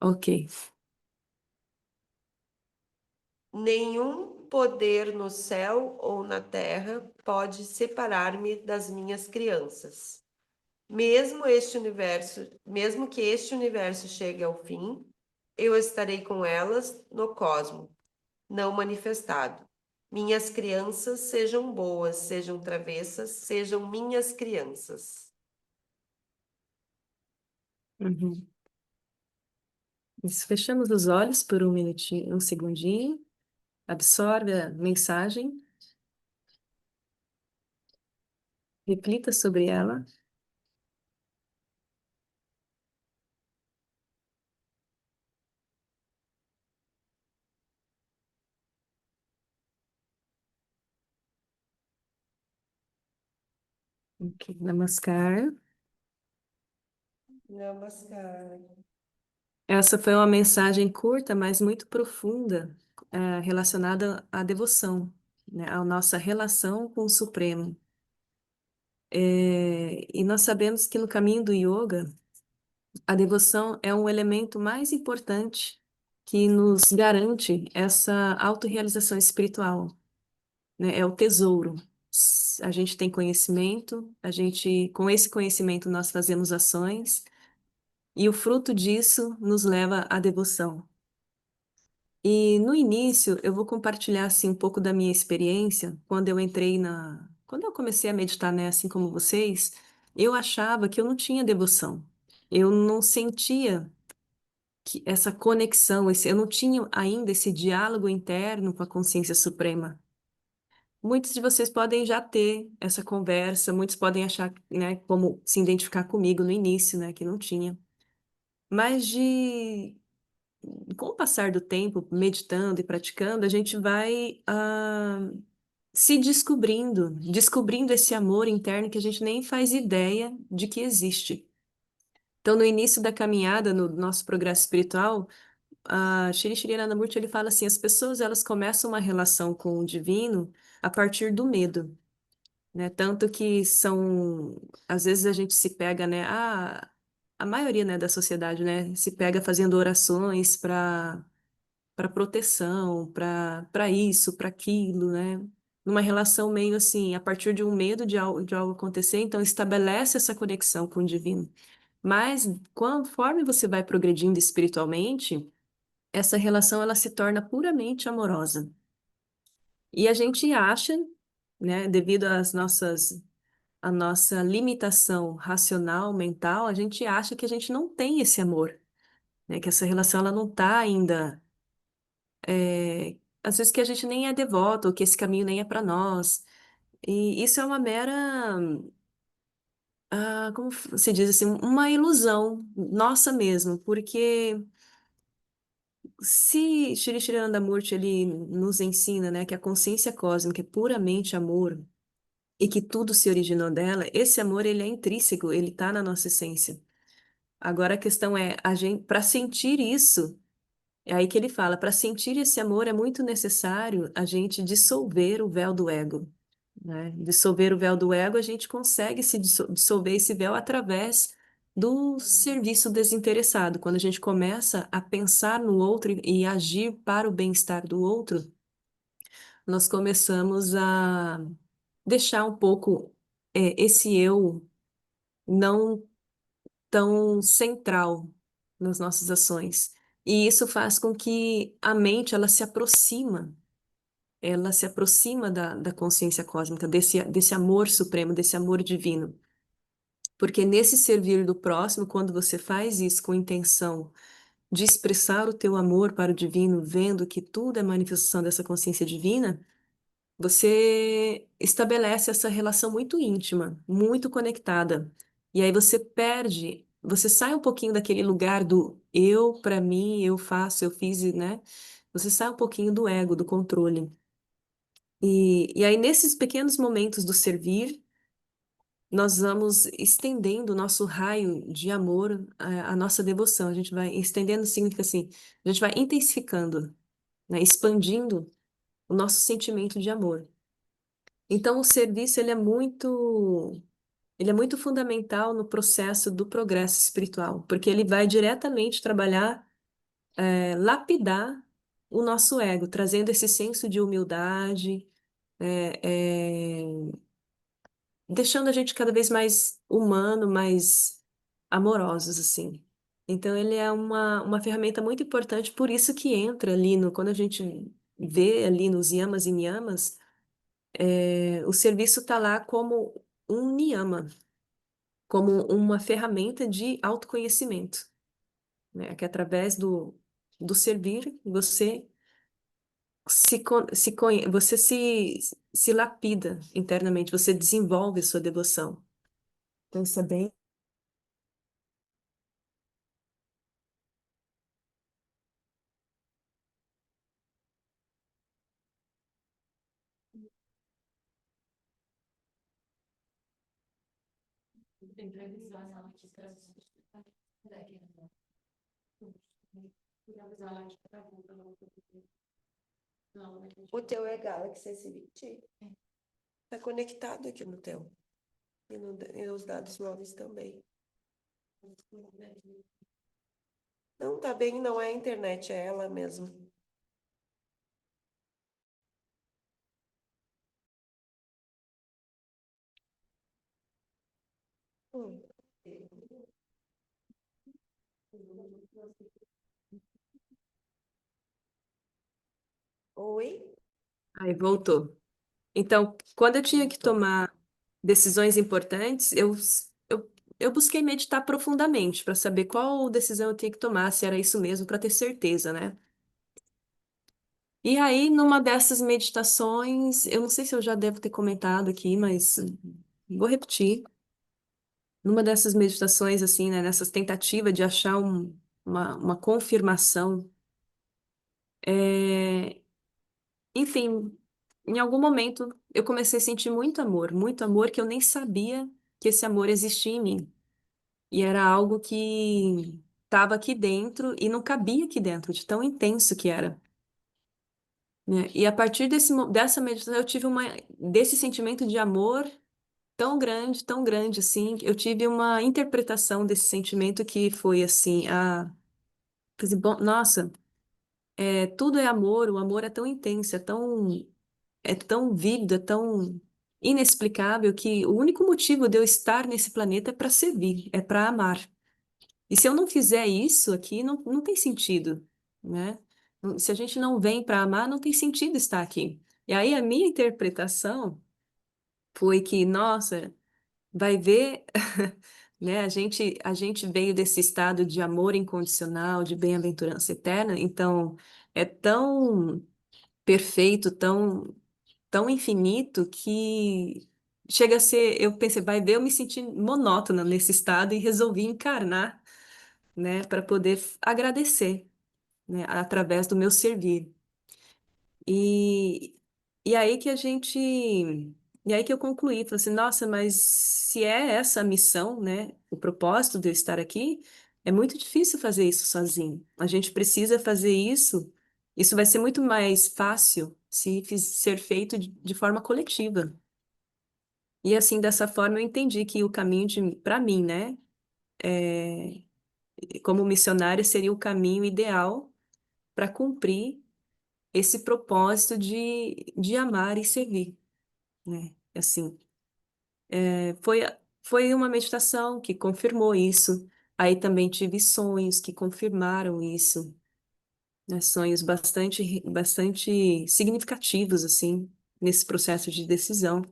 Ok. Nenhum poder no céu ou na terra pode separar-me das minhas crianças. Mesmo que este universo chegue ao fim, eu estarei com elas no cosmo, não manifestado. Minhas crianças sejam boas, sejam travessas, sejam minhas crianças. Uhum. Isso, fechamos os olhos por um minutinho, um segundinho. Absorve a mensagem, reflita sobre ela. Ok, Namaskar. Namaskar. Essa foi uma mensagem curta, mas muito profunda, relacionada à devoção, né, à nossa relação com o Supremo. E nós sabemos que no caminho do yoga, a devoção é um elemento mais importante que nos garante essa autorrealização espiritual, né? É o tesouro. A gente tem conhecimento, com esse conhecimento, nós fazemos ações, e o fruto disso nos leva à devoção. E no início, eu vou compartilhar assim um pouco da minha experiência quando eu comecei a meditar, né, assim como vocês, eu achava que eu não tinha devoção. Eu não sentia essa conexão, eu não tinha ainda esse diálogo interno com a consciência suprema. Muitos de vocês podem já ter essa conversa, muitos podem achar, né, como se identificar comigo no início, né, que não tinha. Mas com o passar do tempo, meditando e praticando, a gente vai se descobrindo esse amor interno que a gente nem faz ideia de que existe. Então, no início da caminhada, no nosso progresso espiritual, a Shri Shri Anandamurti, ele fala assim, as pessoas elas começam uma relação com o divino a partir do medo, né? Tanto que às vezes a gente se pega, né? A maioria, né, da sociedade, né, se pega fazendo orações para proteção, para isso, para aquilo, né? Numa relação meio assim, a partir de um medo de algo acontecer, então estabelece essa conexão com o divino. Mas conforme você vai progredindo espiritualmente, essa relação ela se torna puramente amorosa. E a gente acha, né, devido à nossa limitação racional, mental, a gente acha que a gente não tem esse amor, né, que essa relação ela não está ainda às vezes que a gente nem é devoto, ou que esse caminho nem é para nós. E isso é uma mera, como se diz assim, uma ilusão nossa mesmo, porque se Shri Shri Anandamurti ele nos ensina, né, que a consciência cósmica é puramente amor e que tudo se originou dela, esse amor ele é intrínseco, ele está na nossa essência. Agora a questão é, a gente, para sentir isso, é aí que ele fala, para sentir esse amor é muito necessário a gente dissolver o véu do ego, né? Dissolver o véu do ego, a gente consegue se dissolver esse véu através do serviço desinteressado. Quando a gente começa a pensar no outro e agir para o bem-estar do outro, nós começamos a deixar um pouco esse eu não tão central nas nossas ações. E isso faz com que a mente ela se aproxima da consciência cósmica, desse amor supremo, desse amor divino. Porque nesse servir do próximo, quando você faz isso com intenção de expressar o teu amor para o divino, vendo que tudo é manifestação dessa consciência divina, você estabelece essa relação muito íntima, muito conectada. E aí você sai um pouquinho daquele lugar do eu, para mim, eu faço, eu fiz, né? Você sai um pouquinho do ego, do controle. E aí, nesses pequenos momentos do servir, nós vamos estendendo o nosso raio de amor, a nossa devoção. A gente vai estendendo, significa assim, a gente vai intensificando, né? Expandindo o nosso sentimento de amor. Então, o serviço ele é muito fundamental no processo do progresso espiritual, porque ele vai diretamente trabalhar. lapidar o nosso ego, trazendo esse senso de humildade, é, é, deixando a gente cada vez mais humano, mais amorosos, assim. Então, ele é uma ferramenta muito importante, por isso que entra ali no, quando a gente vê ali nos yamas e niyamas, o serviço está lá como um niyama, como uma ferramenta de autoconhecimento, né? Que através do servir, você se lapida internamente, você desenvolve sua devoção. Então, isso é bem. O teu é Galaxy S20? Tá conectado aqui no teu. E os dados móveis também. Não, tá bem, não é a internet, é ela mesmo. Hum. Oi? Aí voltou. Então, quando eu tinha que Voltou. tomar decisões importantes, eu, eu busquei meditar profundamente para saber qual decisão eu tinha que tomar, se era isso mesmo, para ter certeza, né? E aí, numa dessas meditações, eu não sei se eu já devo ter comentado aqui, mas vou repetir. Numa dessas meditações, assim, né, nessas tentativas de achar uma confirmação, é, enfim, em algum momento eu comecei a sentir muito amor que eu nem sabia que esse amor existia em mim. E era algo que estava aqui dentro e não cabia aqui dentro, de tão intenso que era, né? E a partir dessa meditação eu tive desse sentimento de amor tão grande assim, eu tive uma interpretação desse sentimento que foi assim, quer dizer, bom, nossa, tudo é amor, o amor é tão intenso, é tão vívido, é tão inexplicável que o único motivo de eu estar nesse planeta é para servir, é para amar. E se eu não fizer isso aqui, não tem sentido, né? Se a gente não vem para amar, não tem sentido estar aqui. E aí a minha interpretação foi que, nossa, vai ver, né? A gente veio desse estado de amor incondicional, de bem-aventurança eterna, então é tão perfeito, tão infinito que chega a ser, eu pensei, vai ver, eu me senti monótona nesse estado e resolvi encarnar, né, para poder agradecer, né, através do meu servir. E, e aí que a gente, e aí que eu concluí, falei assim, nossa, mas se é essa a missão, né, o propósito de eu estar aqui, é muito difícil fazer isso sozinho. A gente precisa fazer isso vai ser muito mais fácil se ser feito de forma coletiva. E assim, dessa forma, eu entendi que o caminho para mim, né, como missionária, seria o caminho ideal para cumprir esse propósito de amar e servir, né? Assim, foi, foi uma meditação que confirmou isso. Aí também tive sonhos que confirmaram isso, né? Sonhos bastante significativos, assim, nesse processo de decisão.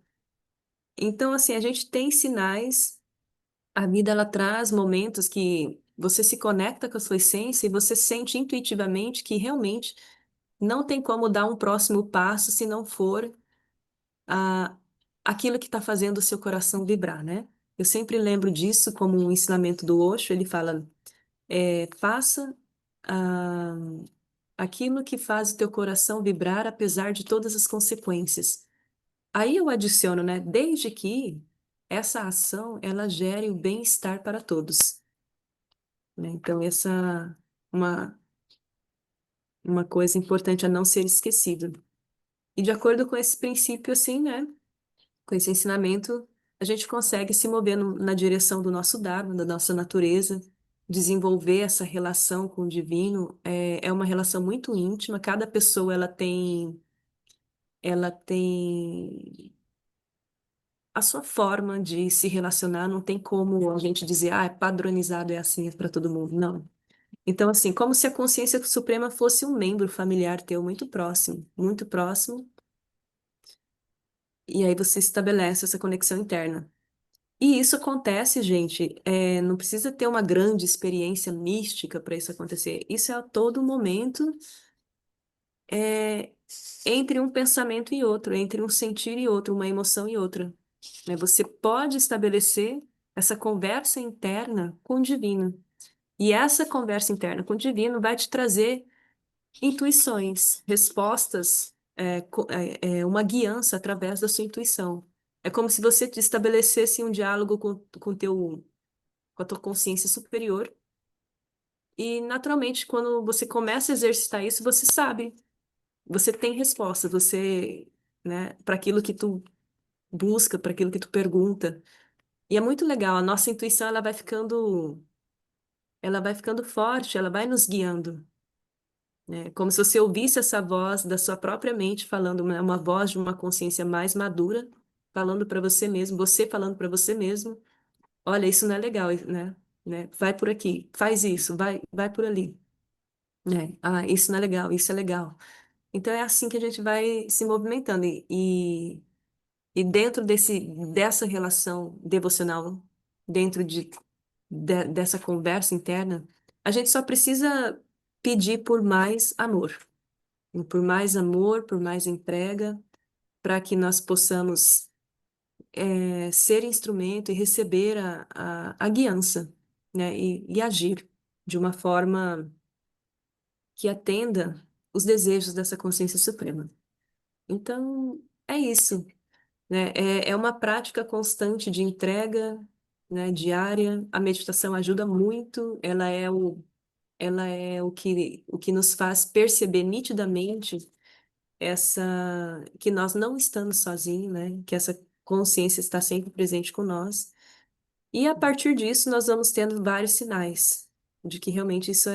Então, assim, a gente tem sinais, a vida ela traz momentos que você se conecta com a sua essência e você sente intuitivamente que realmente não tem como dar um próximo passo se não for a, aquilo que está fazendo o seu coração vibrar, né? Eu sempre lembro disso como um ensinamento do Osho. Ele fala, faça ah, aquilo que faz o teu coração vibrar apesar de todas as consequências. Aí eu adiciono, né? Desde que essa ação ela gere o bem-estar para todos, né? Então essa uma uma coisa importante a não ser esquecido. E de acordo com esse princípio, assim, né? Com esse ensinamento, a gente consegue se mover na direção do nosso Dharma, da nossa natureza. desenvolver essa relação com o divino é uma relação muito íntima. Cada pessoa ela tem a sua forma de se relacionar. Não tem como a gente dizer, ah, é padronizado, é assim, é para todo mundo. Não. Então, assim, como se a consciência suprema fosse um membro familiar teu muito próximo, e aí você estabelece essa conexão interna. E isso acontece, gente, não precisa ter uma grande experiência mística para isso acontecer. Isso é a todo momento, é, entre um pensamento e outro, entre um sentir e outro, uma emoção e outra, né? Você pode estabelecer essa conversa interna com o divino. E essa conversa interna com o divino vai te trazer intuições, respostas, uma guiança através da sua intuição. É como se você te estabelecesse um diálogo com a tua consciência superior. E, naturalmente, quando você começa a exercitar isso, você sabe, você tem resposta, você, né, para aquilo que tu busca, para aquilo que tu pergunta. E é muito legal, a nossa intuição, ela vai ficando forte, ela vai nos guiando, né? Como se você ouvisse essa voz da sua própria mente falando, uma voz de uma consciência mais madura, falando para você falando para você mesmo, olha, isso não é legal, né? Vai por aqui, faz isso, vai por ali, né? Ah, isso não é legal, isso é legal. Então é assim que a gente vai se movimentando e dentro dessa relação devocional, dentro dessa conversa interna, a gente só precisa pedir por mais amor. E por mais amor, por mais entrega, para que nós possamos ser instrumento e receber a guiança, né? E agir de uma forma que atenda os desejos dessa consciência suprema. Então, é isso, né? É uma prática constante de entrega, né? Diária. A meditação ajuda muito, ela é o que nos faz perceber nitidamente essa que nós não estamos sozinhos, né? Que essa consciência está sempre presente com nós. E a partir disso, nós vamos tendo vários sinais de que realmente isso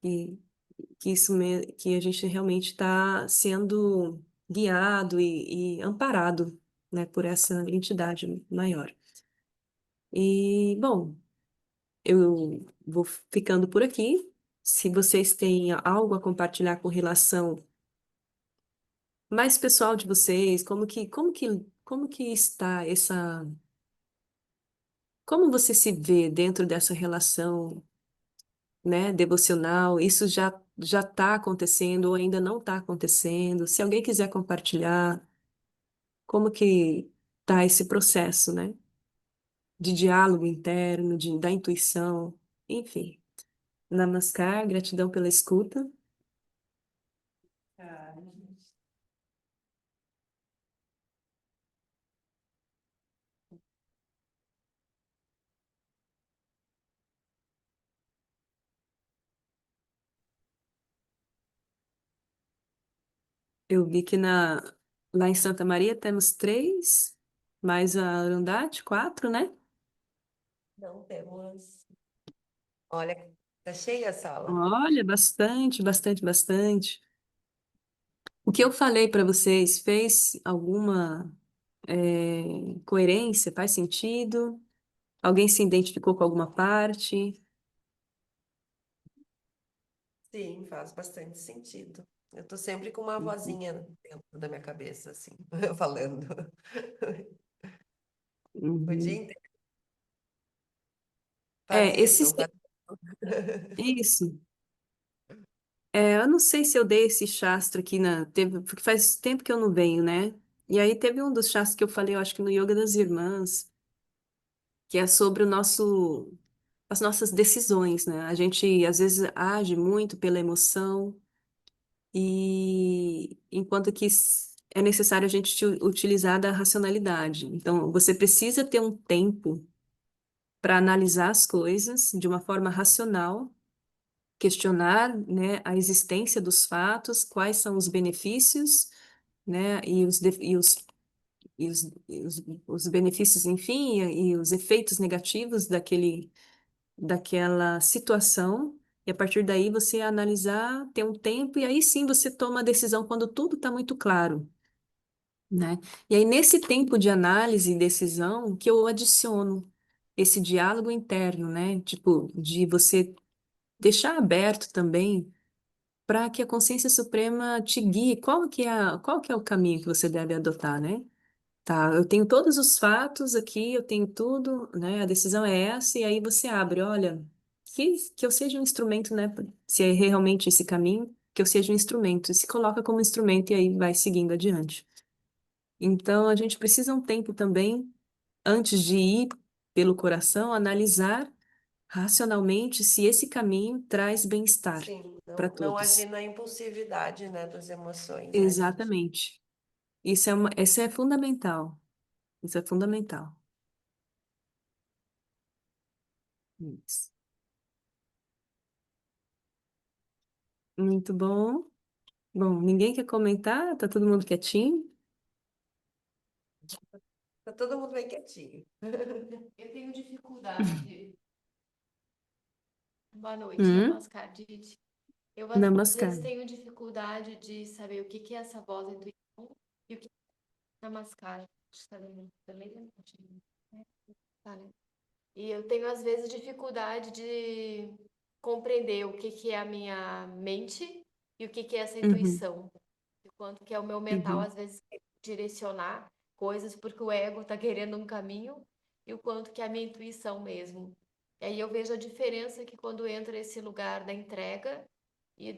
que, que a gente realmente está sendo guiado e amparado, né, por essa entidade maior. E, bom, eu vou ficando por aqui. Se vocês têm algo a compartilhar com relação mais pessoal de vocês, como que está como você se vê dentro dessa relação, né, devocional? Isso já está acontecendo ou ainda não está acontecendo? Se alguém quiser compartilhar, como que está esse processo, né, de diálogo interno, da intuição, enfim. Namaskar, gratidão pela escuta. Ah, Eu vi que lá em Santa Maria temos três, mais a Arundhati, quatro, né? não temos. Olha, tá cheia a sala. Olha, bastante, bastante, bastante. O que eu falei para vocês fez alguma coerência? Faz sentido? Alguém se identificou com alguma parte? Sim, faz bastante sentido. Eu tô sempre com uma vozinha dentro da minha cabeça, assim, falando. O dia Uhum. inteiro. Faz É, isso, faz... isso. Eu não sei se eu dei esse Shastra aqui porque faz tempo que eu não venho, né? E aí teve um dos Shastras que eu falei, eu acho que no Yoga das Irmãs, que é sobre as nossas decisões, né? A gente às vezes age muito pela emoção e enquanto que é necessário a gente utilizar da racionalidade. Então, você precisa ter um tempo para analisar as coisas de uma forma racional, questionar, né, a existência dos fatos, quais são os benefícios, né, os benefícios, enfim, e os efeitos negativos daquela situação, e a partir daí você analisar, ter um tempo, e aí sim você toma a decisão quando tudo está muito claro, né? E aí, nesse tempo de análise e decisão, que eu adiciono esse diálogo interno, né? Tipo, de você deixar aberto também para que a consciência suprema te guie, qual que é o caminho que você deve adotar, né? Tá, eu tenho todos os fatos aqui, eu tenho tudo, né? A decisão é essa, e aí você abre, olha, que eu seja um instrumento, né? Se é realmente esse caminho, que eu seja um instrumento, e se coloca como instrumento e aí vai seguindo adiante. Então, a gente precisa um tempo também, antes de ir pelo coração, analisar racionalmente se esse caminho traz bem-estar Sim, para não agir todos. na impulsividade, né, das emoções, né, gente? Exatamente. Isso é fundamental. Isso é fundamental. Isso. Muito bom. Bom, ninguém quer comentar? Tá todo mundo quietinho? Tá todo mundo bem quietinho. Eu tenho dificuldade. Boa noite, Hum, Namaskar, Didi. Eu às namaskar. vezes tenho dificuldade de saber o que que é essa voz da intuição e o que é Namaskar. Acho que tá também, né? Tá, né? E eu tenho às vezes dificuldade de compreender o que que é a minha mente e o que que é essa Uhum, intuição. O quanto que é o meu mental uhum, às vezes quer direcionar coisas porque o ego está querendo um caminho e o quanto que é a minha intuição mesmo. E aí eu vejo a diferença que quando entra esse lugar da entrega e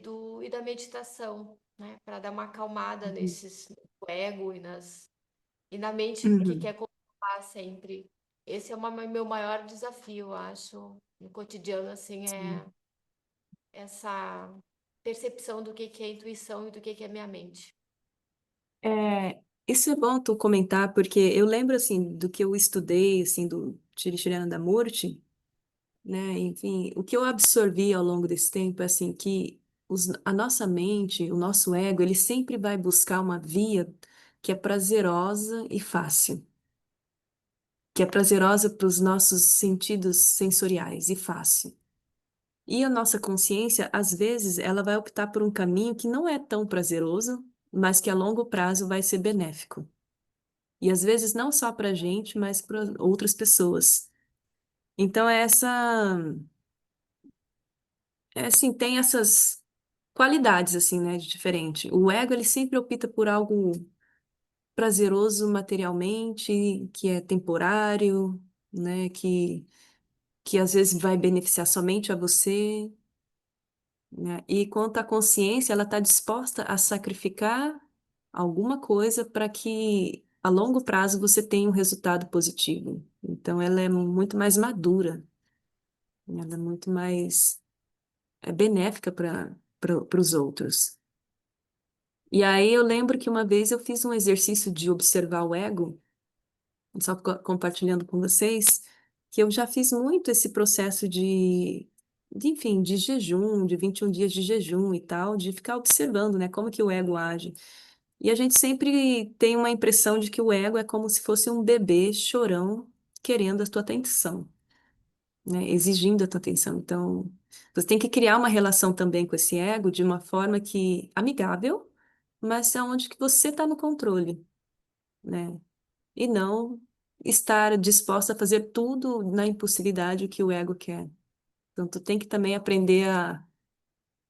da meditação, né, para dar uma acalmada uhum, nesses no ego e na mente que uhum. quer controlar sempre. Esse é meu maior desafio, eu acho, no cotidiano assim, é Sim. essa percepção do que é intuição e do que é minha mente. É, isso é bom tu comentar, porque eu lembro, assim, do que eu estudei, assim, do Tirishriyana né? Enfim, o que eu absorvi ao longo desse tempo é, assim, que a nossa mente, o nosso ego, ele sempre vai buscar uma via que é prazerosa e fácil, que é prazerosa para os nossos sentidos sensoriais e fácil. E a nossa consciência, às vezes, ela vai optar por um caminho que não é tão prazeroso, mas que a longo prazo vai ser benéfico. E às vezes não só para a gente, mas para outras pessoas. Então, assim, tem essas qualidades, assim, né, de diferente. O ego, ele sempre opta por algo prazeroso materialmente, que é temporário, né, que às vezes vai beneficiar somente a você, né? E quanto à consciência, ela está disposta a sacrificar alguma coisa para que a longo prazo você tenha um resultado positivo. Então, ela é muito mais madura, né? Ela é muito mais benéfica para os outros. E aí eu lembro que uma vez eu fiz um exercício de observar o ego, só compartilhando com vocês, que eu já fiz muito esse processo enfim, de jejum, de 21 dias de jejum e tal, de ficar observando, né, como que o ego age. E a gente sempre tem uma impressão de que o ego é como se fosse um bebê chorão querendo a tua atenção, né, exigindo a tua atenção. Então, você tem que criar uma relação também com esse ego de uma forma que amigável, mas é onde que você está no controle, né? E não estar disposta a fazer tudo na impulsividade que o ego quer. Então, tu tem que também aprender a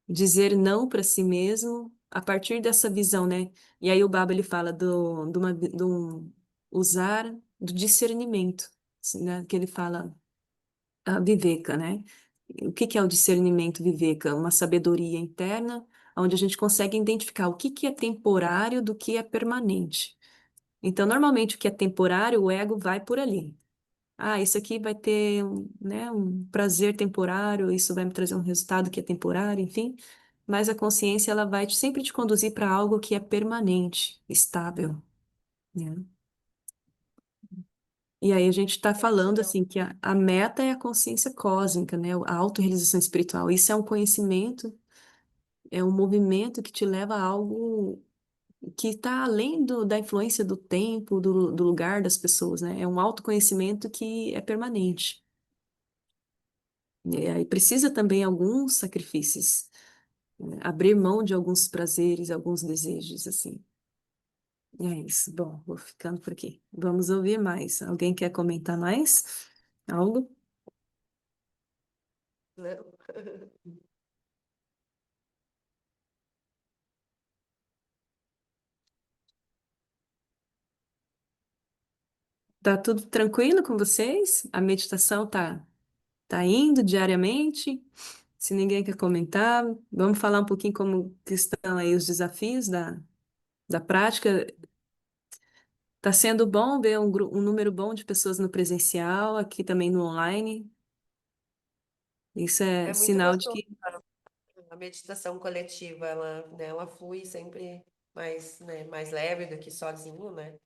dizer não para si mesmo a partir dessa visão, né? E aí o Baba ele fala do usar do discernimento, assim, né? Que ele fala a viveka, né? O que que é o discernimento viveka? Uma sabedoria interna, onde a gente consegue identificar o que que é temporário do que é permanente. Então, normalmente, o que é temporário, o ego vai por ali. Ah, isso aqui vai ter, né, um prazer temporário, isso vai me trazer um resultado que é temporário, enfim. Mas a consciência, ela vai sempre te conduzir para algo que é permanente, estável, né? E aí a gente está falando, Gratidão. assim, que a meta é a consciência cósmica, né? A autorrealização espiritual. Isso é um conhecimento, é um movimento que te leva a algo que está além da influência do tempo, do lugar das pessoas, né? É um autoconhecimento que é permanente. E aí precisa também alguns sacrifícios, né? Abrir mão de alguns prazeres, alguns desejos, assim. E é isso. Bom, vou ficando por aqui. Vamos ouvir mais. Alguém quer comentar mais? Algo? Não. Tá tudo tranquilo com vocês? A meditação tá indo diariamente? Se ninguém quer comentar, vamos falar um pouquinho como que estão aí os desafios da prática. Tá sendo bom ver um número bom de pessoas no presencial, aqui também no online. Isso é É muito sinal de gostoso. que. A meditação coletiva, ela, né, ela flui sempre mais, né, mais leve do que sozinho, né?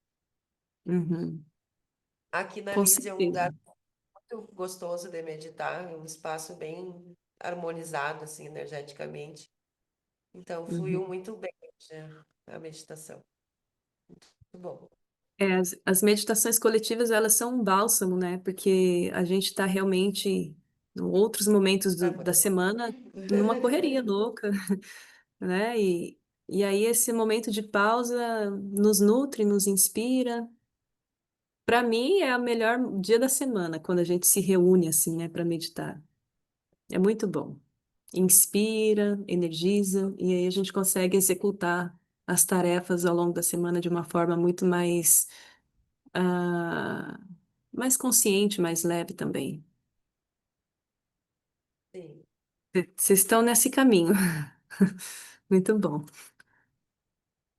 Uhum, Aqui na com Lise é um certeza. lugar muito gostoso de meditar, é um espaço bem harmonizado, assim, energeticamente. Então, fluiu Uhum. muito bem, né, a meditação. Muito bom. As meditações coletivas, elas são um bálsamo, né? Porque a gente está realmente, em outros momentos Pra da poder- semana, numa correria louca, né? E aí esse momento de pausa nos nutre, nos inspira. Para mim, é o melhor dia da semana, quando a gente se reúne assim, né, para meditar. É muito bom. Inspira, energiza, e aí a gente consegue executar as tarefas ao longo da semana de uma forma muito ah, mais consciente, mais leve também. Sim, Vocês estão nesse caminho. Muito bom.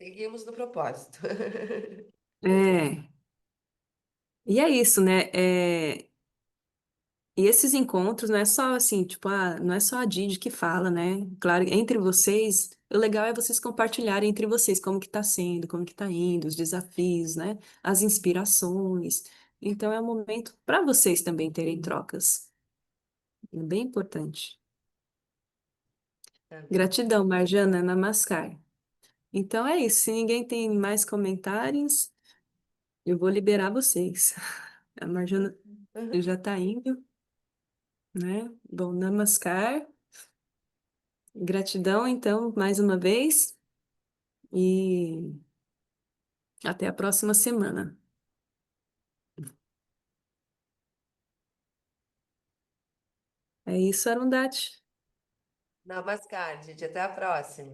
seguimos no propósito. É, e é isso, né? E esses encontros não é só assim, tipo, não é só a Didi que fala, né? Claro, entre vocês, o legal é vocês compartilharem entre vocês como que tá sendo, como que tá indo, os desafios, né? As inspirações. Então é um momento para vocês também terem trocas. É bem importante. Tá bem. Gratidão, Marjana, Namaskar. Então é isso. Se ninguém tem mais comentários, eu vou liberar vocês. A Marjana já tá indo, né? Bom, Namaskar. Gratidão, então, mais uma vez, e até a próxima semana. É isso, Arundhati. Namaskar, gente. Até a próxima.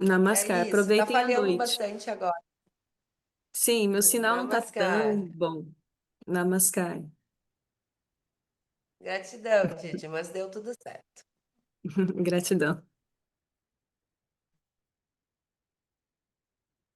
É Namaskar. isso. Tá Aproveitem a falhando noite. bastante agora. Sim, meu sinal não tá tão Namaskar. bom. Namaskar. Gratidão, Didi, mas deu tudo certo. Gratidão.